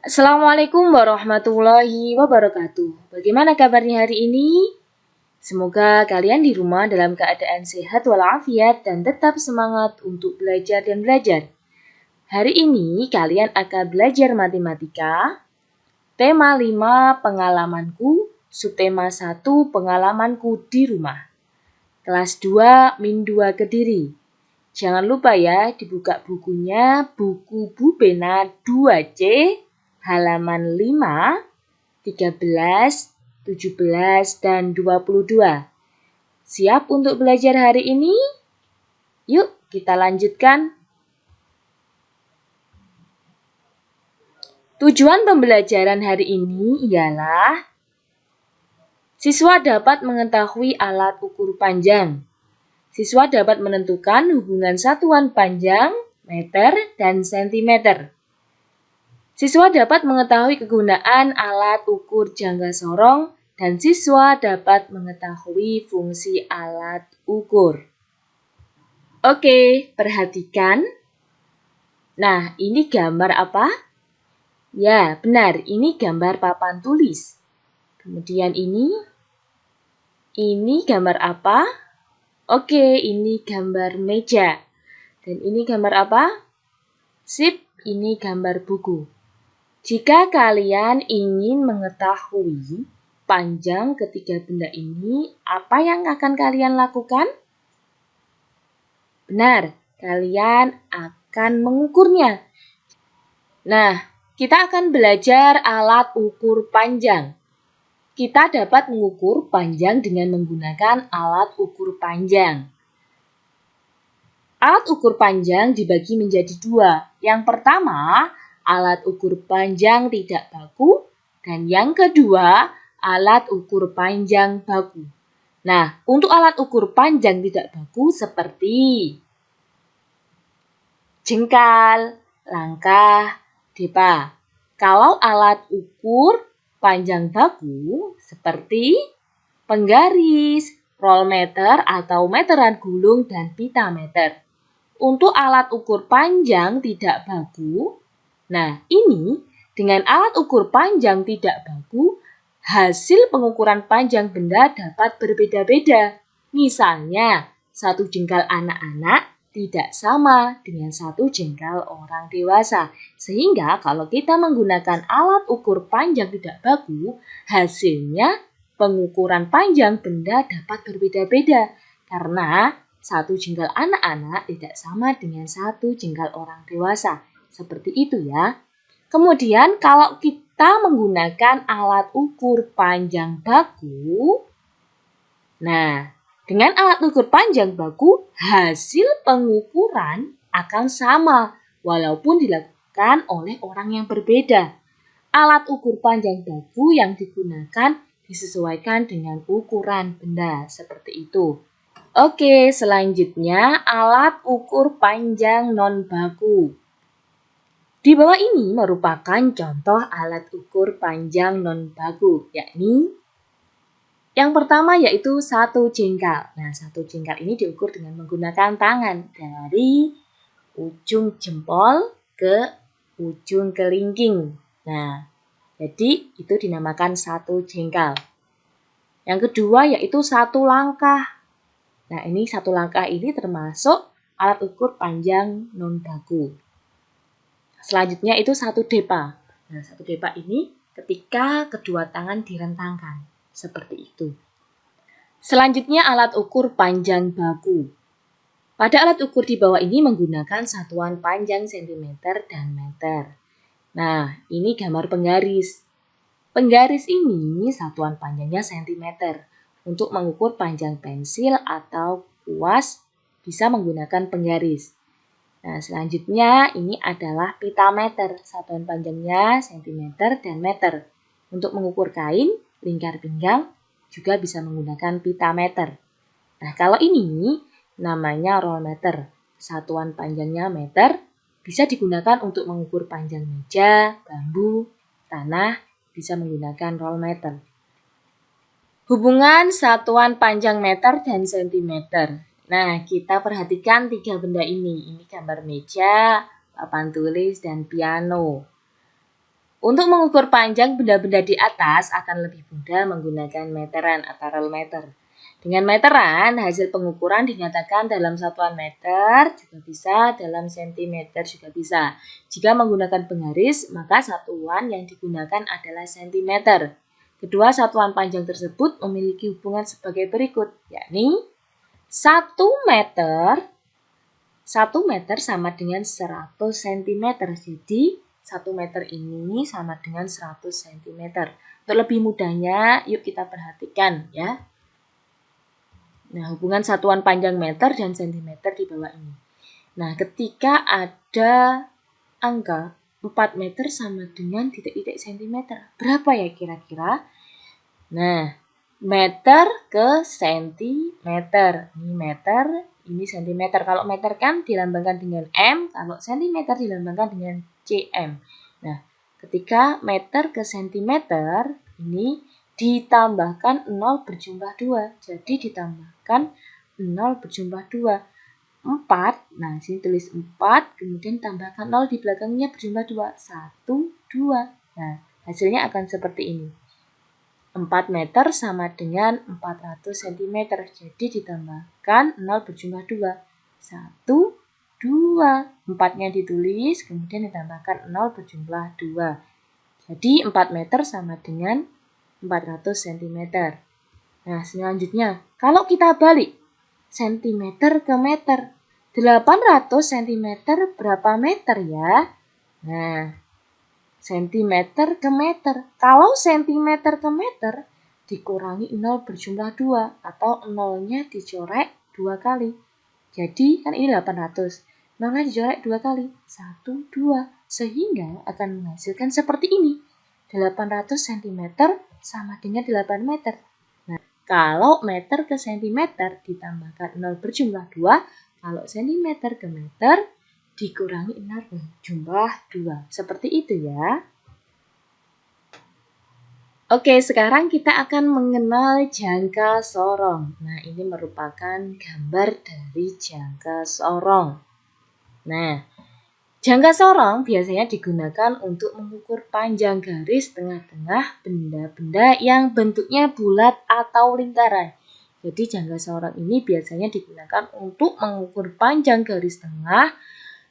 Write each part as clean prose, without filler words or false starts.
Assalamualaikum warahmatullahi wabarakatuh. Bagaimana kabarnya hari ini? Semoga kalian di rumah dalam keadaan sehat walafiat dan tetap semangat untuk belajar dan belajar. Hari ini kalian akan belajar matematika. Tema 5 pengalamanku, subtema 1 pengalamanku di rumah. Kelas 2 Min 2 Kediri. Jangan lupa ya dibuka bukunya, buku Bu Bena 2C, halaman 5, 13, 17, dan 22. Siap untuk belajar hari ini? Yuk kita lanjutkan. Tujuan pembelajaran hari ini ialah siswa dapat mengetahui alat ukur panjang. Siswa dapat menentukan hubungan satuan panjang, meter, dan sentimeter. Siswa dapat mengetahui kegunaan alat ukur jangka sorong dan siswa dapat mengetahui fungsi alat ukur. Oke, perhatikan. Nah, ini gambar apa? Ya, benar, ini gambar papan tulis. Kemudian ini gambar apa? Oke, ini gambar meja. Dan ini gambar apa? Sip, ini gambar buku. Jika kalian ingin mengetahui panjang ketiga benda ini, apa yang akan kalian lakukan? Benar, kalian akan mengukurnya. Nah, kita akan belajar alat ukur panjang. Kita dapat mengukur panjang dengan menggunakan alat ukur panjang. Alat ukur panjang dibagi menjadi dua. Yang pertama, alat ukur panjang tidak baku, dan yang kedua, alat ukur panjang baku. Nah, untuk alat ukur panjang tidak baku seperti jengkal, langkah, depa. Kalau alat ukur panjang baku seperti penggaris, rollmeter atau meteran gulung, dan pita meter. Untuk alat ukur panjang tidak baku, nah ini dengan alat ukur panjang tidak baku, hasil pengukuran panjang benda dapat berbeda-beda. Misalnya, satu jengkal anak-anak tidak sama dengan satu jengkal orang dewasa. Sehingga kalau kita menggunakan alat ukur panjang tidak baku, hasilnya pengukuran panjang benda dapat berbeda-beda. Karena satu jengkal anak-anak tidak sama dengan satu jengkal orang dewasa. Seperti itu ya. Kemudian kalau kita menggunakan alat ukur panjang baku, nah dengan alat ukur panjang baku, hasil pengukuran akan sama walaupun dilakukan oleh orang yang berbeda. Alat ukur panjang baku yang digunakan disesuaikan dengan ukuran benda, seperti itu. Oke, selanjutnya alat ukur panjang non-baku. Di bawah ini merupakan contoh alat ukur panjang non-baku, yakni yang pertama yaitu satu jengkal. Nah, satu jengkal ini diukur dengan menggunakan tangan dari ujung jempol ke ujung kelingking. Nah, jadi itu dinamakan satu jengkal. Yang kedua yaitu satu langkah. Nah, ini satu langkah ini termasuk alat ukur panjang non-baku. Selanjutnya itu satu depa. Nah, satu depa ini ketika kedua tangan direntangkan. Seperti itu. Selanjutnya alat ukur panjang baku. Pada alat ukur di bawah ini menggunakan satuan panjang cm dan meter. Nah, ini gambar penggaris. Penggaris ini satuan panjangnya cm. Untuk mengukur panjang pensil atau kuas bisa menggunakan penggaris. Nah, selanjutnya ini adalah pita meter. Satuan panjangnya cm dan meter. Untuk mengukur kain, lingkar pinggang, juga bisa menggunakan pita meter. Nah, kalau ini namanya rollmeter. Satuan panjangnya meter, bisa digunakan untuk mengukur panjang meja, bambu, tanah, bisa menggunakan rollmeter. Hubungan satuan panjang meter dan sentimeter. Nah, kita perhatikan tiga benda ini. Ini gambar meja, papan tulis, dan piano. Untuk mengukur panjang benda-benda di atas akan lebih mudah menggunakan meteran atau rolmeter. Dengan meteran, hasil pengukuran dinyatakan dalam satuan meter, juga bisa dalam sentimeter juga bisa. Jika menggunakan penggaris, maka satuan yang digunakan adalah sentimeter. Kedua satuan panjang tersebut memiliki hubungan sebagai berikut, yakni 1 meter sama dengan 100 cm. Jadi 1 meter ini sama dengan 100 cm. Untuk lebih mudahnya, yuk kita perhatikan ya. Nah, hubungan satuan panjang meter dan sentimeter di bawah ini. Nah, ketika ada angka 4 meter sama dengan titik-titik sentimeter, berapa ya kira-kira? Nah, meter ke sentimeter. Ini meter, ini sentimeter. Kalau meter kan dilambangkan dengan M, kalau sentimeter dilambangkan dengan cm. Nah, ketika meter ke sentimeter, ini ditambahkan 0 berjumlah 2. Jadi ditambahkan 0 berjumlah 2. 4, nah sini tulis 4, kemudian tambahkan 0 di belakangnya berjumlah 2. 1, 2. Nah, hasilnya akan seperti ini. 4 meter sama dengan 400 cm. Jadi ditambahkan 0 berjumlah 2. 1, 2. 4-nya ditulis, kemudian ditambahkan 0 berjumlah 2. Jadi 4 meter sama dengan 400 cm. Nah, selanjutnya, kalau kita balik sentimeter ke meter, 800 cm berapa meter ya? Nah, sentimeter ke meter. Kalau sentimeter ke meter dikurangi 0 berjumlah 2 atau 0-nya dicorek 2 kali. Jadi kan ini 800. 0-nya dicorek 2 kali. 1, 2. Sehingga akan menghasilkan seperti ini. 800 cm sama dengan 8 meter. Nah, kalau meter ke sentimeter ditambahkan 0 berjumlah 2, kalau sentimeter ke meter dikurangi 0 berjumlah 2. Seperti itu ya. Oke, sekarang kita akan mengenal jangka sorong. Nah, ini merupakan gambar dari jangka sorong. Nah, jangka sorong biasanya digunakan untuk mengukur panjang garis tengah-tengah benda-benda yang bentuknya bulat atau lingkaran. Jadi jangka sorong ini biasanya digunakan untuk mengukur panjang garis tengah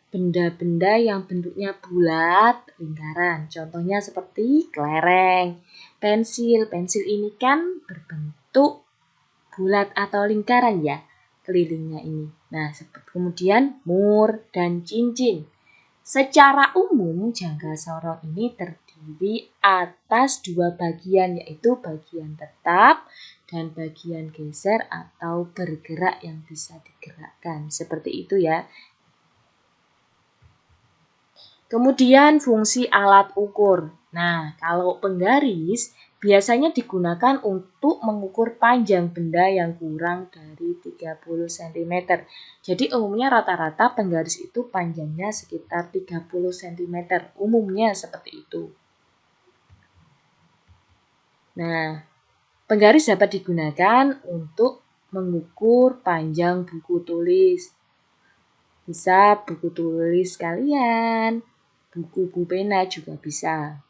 benda-benda yang bentuknya bulat, lingkaran. Contohnya seperti kelereng, pensil. Pensil ini kan berbentuk bulat atau lingkaran ya, kelilingnya ini. Nah, kemudian mur dan cincin. Secara umum, jangka sorong ini terdiri atas 2 bagian, yaitu bagian tetap dan bagian geser atau bergerak yang bisa digerakkan. Seperti itu ya. Kemudian fungsi alat ukur. Nah, kalau penggaris biasanya digunakan untuk mengukur panjang benda yang kurang dari 30 cm. Jadi umumnya rata-rata penggaris itu panjangnya sekitar 30 cm. Umumnya seperti itu. Nah, penggaris dapat digunakan untuk mengukur panjang buku tulis. Bisa buku tulis kalian, buku pena juga bisa.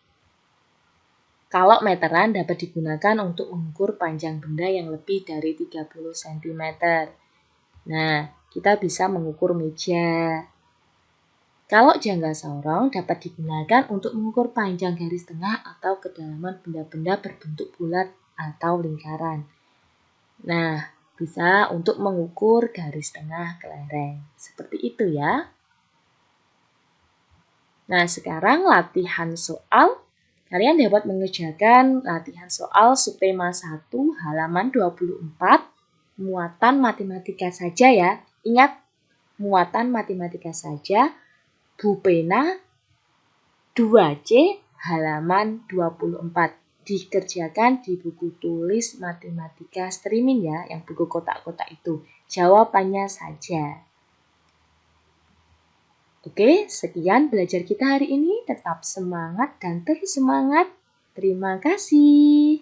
Kalau meteran dapat digunakan untuk mengukur panjang benda yang lebih dari 30 cm. Nah, kita bisa mengukur meja. Kalau jangka sorong dapat digunakan untuk mengukur panjang garis tengah atau kedalaman benda-benda berbentuk bulat atau lingkaran. Nah, bisa untuk mengukur garis tengah kelereng. Seperti itu ya. Nah, sekarang latihan soal. Kalian dapat mengerjakan latihan soal subtema 1 halaman 24, muatan matematika saja ya. Ingat, muatan matematika saja, Bu Pena 2C halaman 24. Dikerjakan di buku tulis matematika streaming ya, yang buku kotak-kotak itu. Jawabannya saja. Oke, sekian belajar kita hari ini. Tetap semangat dan terus semangat. Terima kasih.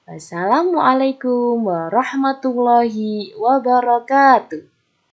Wassalamualaikum warahmatullahi wabarakatuh.